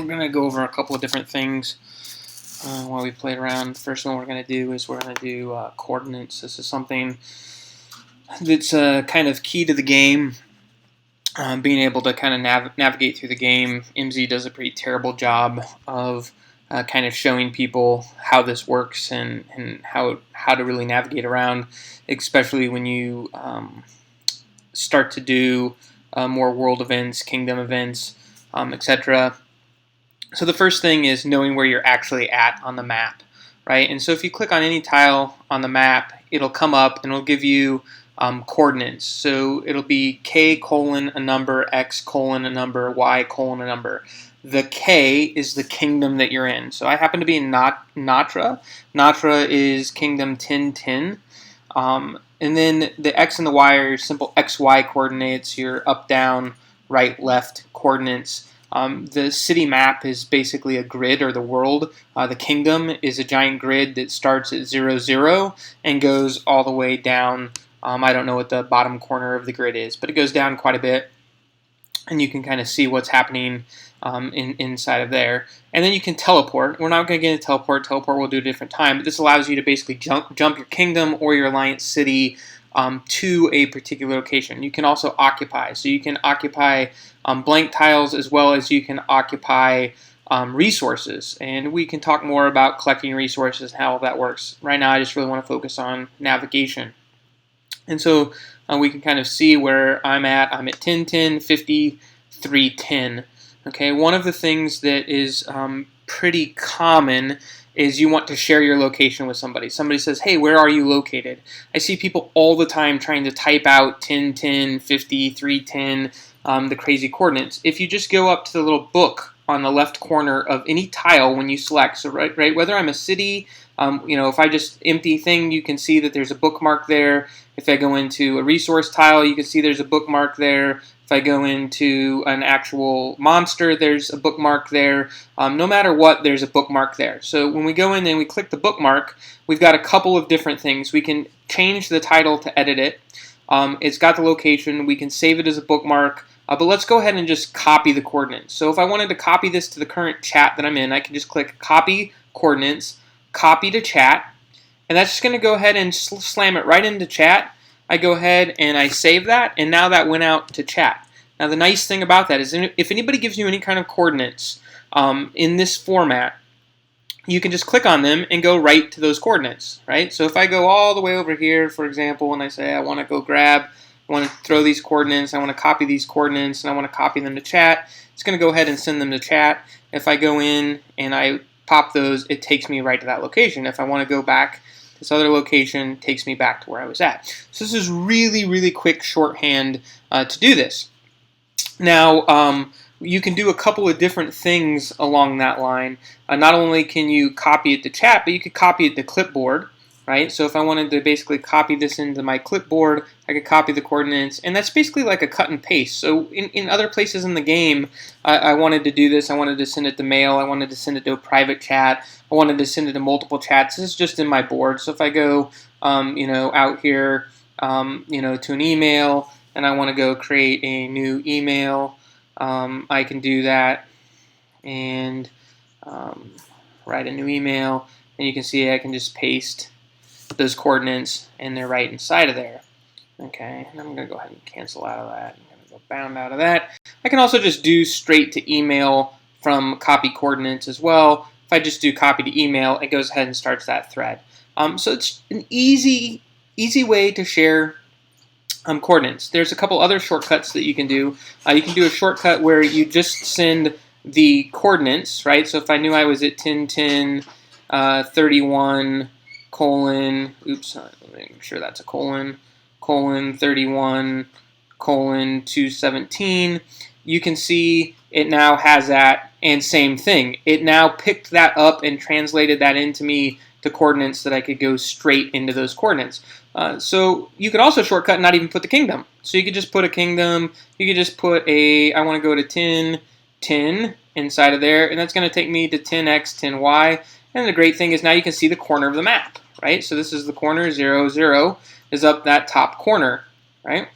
we're going to go over a couple of different things while we played around. The first one we're going to do is we're going to do coordinates. This is something that's kind of key to the game, being able to kind of navigate through the game. MZ does a pretty terrible job of kind of showing people how this works and how to really navigate around, especially when you start to do more world events, kingdom events, etc. So the first thing is knowing where you're actually at on the map, right? And so if you click on any tile on the map, it'll come up and it'll give you coordinates. So it'll be K colon a number, X colon a number, Y colon a number. The K is the kingdom that you're in. So I happen to be in Natra. Natra is kingdom 1010. And then the X and the Y are your simple XY coordinates, your up, down, right, left coordinates. The city map is basically a grid, or the world. The kingdom is a giant grid that starts at 0, 0 and goes all the way down. I don't know what the bottom corner of the grid is, but it goes down quite a bit, and you can kind of see what's happening inside of there. And then you can teleport. We're not going to get into teleport. Teleport we'll do at a different time, but this allows you to basically jump your kingdom or your alliance city to a particular location. You can also occupy. So you can occupy blank tiles as well as you can occupy resources. And we can talk more about collecting resources and how that works. Right now I just really want to focus on navigation. And so we can kind of see where I'm at. I'm at 10, 10, 50, 3, 10. Okay, one of the things that is pretty common is you want to share your location with somebody. Somebody says, hey, where are you located? I see people all the time trying to type out 10, 10, 50, 3, 10, the crazy coordinates. If you just go up to the little book on the left corner of any tile when you select, so right, whether I'm a city, if I just empty thing, you can see that there's a bookmark there. If I go into a resource tile, you can see there's a bookmark there. If I go into an actual monster, there's a bookmark there. No matter what, there's a bookmark there. So when we go in and we click the bookmark, we've got a couple of different things. We can change the title to edit it. It's got the location. We can save it as a bookmark. But let's go ahead and just copy the coordinates. So if I wanted to copy this to the current chat that I'm in, I can just click Copy Coordinates, Copy to Chat, and that's just going to go ahead and slam it right into chat. I go ahead and I save that, and now that went out to chat. Now the nice thing about that is if anybody gives you any kind of coordinates in this format, you can just click on them and go right to those coordinates, right? So if I go all the way over here, for example, and I say I want to go grab, I want to throw these coordinates, I want to copy these coordinates, and I want to copy them to chat, it's going to go ahead and send them to chat. If I go in and I pop those, it takes me right to that location. If I want to go back, this other location takes me back to where I was at. So this is really, really quick shorthand to do this. Now, you can do a couple of different things along that line. Not only can you copy it to chat, but you could copy it to clipboard, right? So if I wanted to basically copy this into my clipboard, I could copy the coordinates, and that's basically like a cut and paste. So in other places in the game, I wanted to do this. I wanted to send it to mail. I wanted to send it to a private chat. I wanted to send it to multiple chats. This is just in my board. So if I go, out here, to an email, and I want to go create a new email, I can do that and write a new email, and you can see I can just paste those coordinates, and they're right inside of there. Okay, and I'm going to go ahead and cancel out of that. I'm going to go bound out of that. I can also just do straight to email from copy coordinates as well. If I just do copy to email, it goes ahead and starts that thread. So it's an easy way to share coordinates. There's a couple other shortcuts that you can do. You can do a shortcut where you just send the coordinates, right? So if I knew I was at 10, 10, 31, colon, oops, let me make sure that's a colon, 31, 217, you can see it now has that, and same thing. It now picked that up and translated that into me to coordinates that I could go straight into those coordinates. So you could also shortcut and not even put the kingdom. So you could just put a kingdom, you could just put I want to go to 10, 10 inside of there, and that's going to take me to 10x, 10y, and the great thing is now you can see the corner of the map, right? So this is the corner, 0, 0 is up that top corner, right?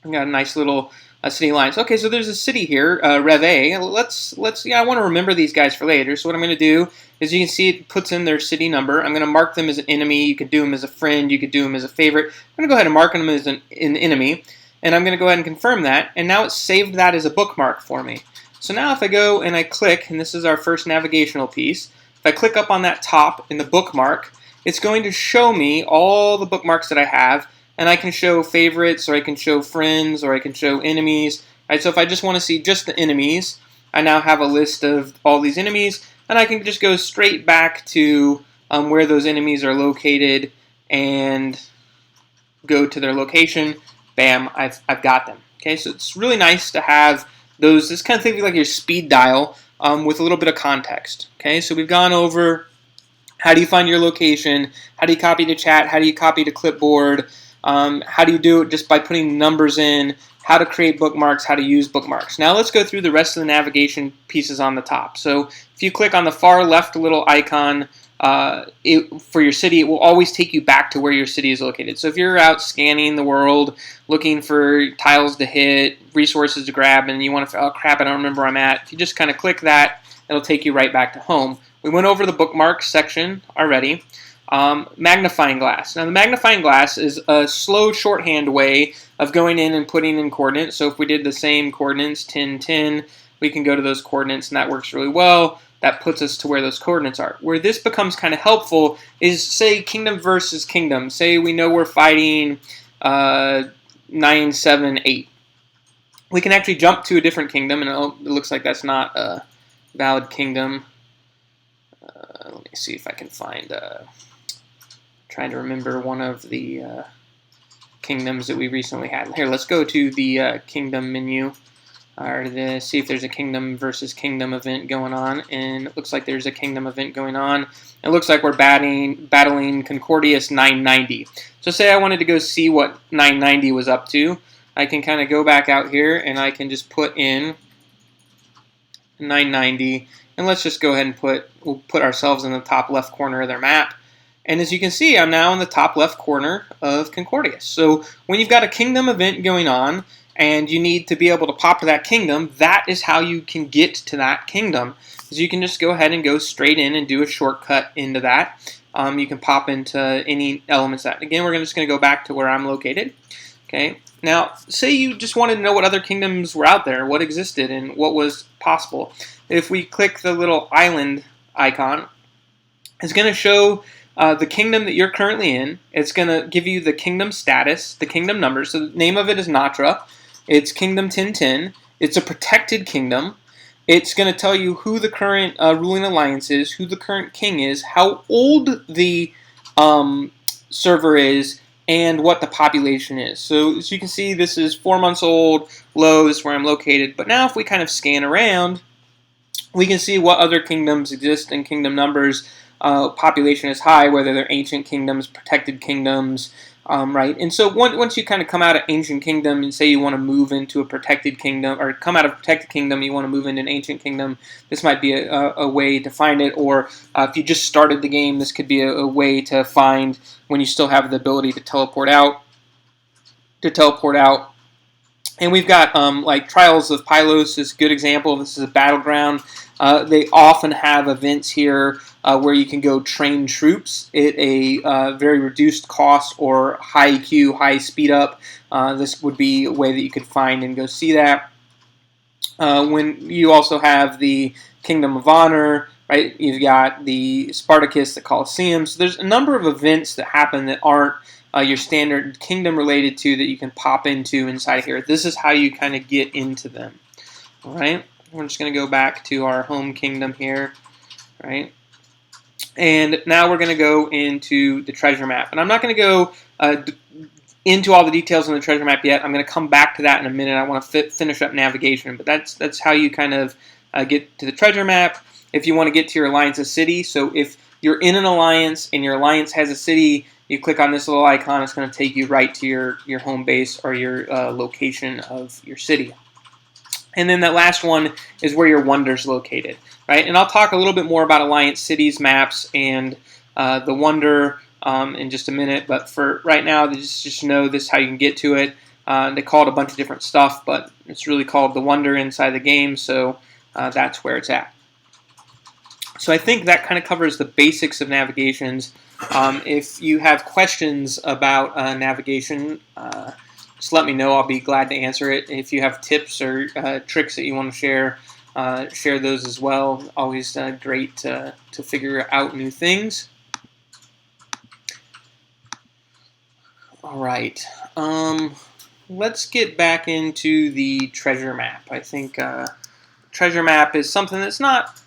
I've got a nice little city alliance. Okay, so there's a city here, Reve. Yeah, I want to remember these guys for later. So what I'm going to do is, you can see it puts in their city number. I'm going to mark them as an enemy. You could do them as a friend. You could do them as a favorite. I'm going to go ahead and mark them as an enemy, and I'm going to go ahead and confirm that. And now it's saved that as a bookmark for me. So now if I go and I click, and this is our first navigational piece, if I click up on that top in the bookmark, it's going to show me all the bookmarks that I have. And I can show favorites, or I can show friends, or I can show enemies. Right? So if I just want to see just the enemies, I now have a list of all these enemies, and I can just go straight back to where those enemies are located and go to their location. Bam, I've got them. Okay, so it's really nice to have those. This kind of thing like your speed dial with a little bit of context. Okay, so we've gone over how do you find your location, how do you copy to chat, how do you copy to clipboard. How do you do it just by putting numbers in, how to create bookmarks, how to use bookmarks. Now let's go through the rest of the navigation pieces on the top. So if you click on the far left little icon for your city, it will always take you back to where your city is located. So if you're out scanning the world, looking for tiles to hit, resources to grab, and you want to, oh crap, I don't remember where I'm at, if you just kind of click that, it'll take you right back to home. We went over the bookmarks section already. Magnifying glass. Now the magnifying glass is a slow shorthand way of going in and putting in coordinates. So if we did the same coordinates, 10, 10, we can go to those coordinates, and that works really well. That puts us to where those coordinates are. Where this becomes kind of helpful is, say, kingdom versus kingdom. Say we know we're fighting 9, 7, 8. We can actually jump to a different kingdom, and it looks like that's not a valid kingdom. Let me see if I can find... trying to remember one of the kingdoms that we recently had. Here, let's go to the kingdom menu, or see if there's a kingdom versus kingdom event going on. And it looks like there's a kingdom event going on. It looks like we're battling Concordius 990. So say I wanted to go see what 990 was up to. I can kind of go back out here, and I can just put in 990. And let's just go ahead and we'll put ourselves in the top left corner of their map. And as you can see, I'm now in the top left corner of Concordius. So when you've got a kingdom event going on and you need to be able to pop to that kingdom, that is how you can get to that kingdom. Is you can just go ahead and go straight in and do a shortcut into that. You can pop into any elements of that. Again, we're just going to go back to where I'm located. Okay. Now, say you just wanted to know what other kingdoms were out there, what existed, and what was possible. If we click the little island icon, it's going to show the kingdom that you're currently in. It's going to give you the kingdom status, the kingdom number. So the name of it is Natra. It's Kingdom 1010. It's a protected kingdom. It's going to tell you who the current ruling alliance is, who the current king is, how old the server is, and what the population is. So as you can see, this is 4 months old, low, this is where I'm located. But now if we kind of scan around, we can see what other kingdoms exist and kingdom numbers. Population is high, whether they're ancient kingdoms, protected kingdoms, right? And so once you kind of come out of ancient kingdom and say you want to move into a protected kingdom, or come out of a protected kingdom, you want to move into an ancient kingdom, this might be a way to find it. Or if you just started the game, this could be a way to find when you still have the ability to teleport out. And we've got like Trials of Pylos is a good example. This is a battleground. They often have events here where you can go train troops at a very reduced cost or high EQ, high speed up. This would be a way that you could find and go see that. When you also have the Kingdom of Honor, right? You've got the Spartacus, the Colosseum. So there's a number of events that happen that aren't your standard kingdom related to that you can pop into inside of here. This is how you kind of get into them. All right, we're just going to go back to our home kingdom here, right? And now we're going to go into the treasure map. And I'm not going to go into all the details on the treasure map yet. I'm going to come back to that in a minute. I want to finish up navigation, but that's how you kind of get to the treasure map. If you want to get to your alliance's city, so if you're in an alliance and your alliance has a city, you click on this little icon, it's going to take you right to your home base or your location of your city. And then that last one is where your wonder's located, right? And I'll talk a little bit more about alliance cities, maps, and the wonder in just a minute. But for right now, just know this is how you can get to it. They call it a bunch of different stuff, but it's really called the Wonder inside the game, so that's where it's at. So I think that kind of covers the basics of navigations. If you have questions about navigation, just let me know. I'll be glad to answer it. If you have tips or tricks that you want to share those as well. Always great to figure out new things. All right. Let's get back into the treasure map. I think treasure map is something that's not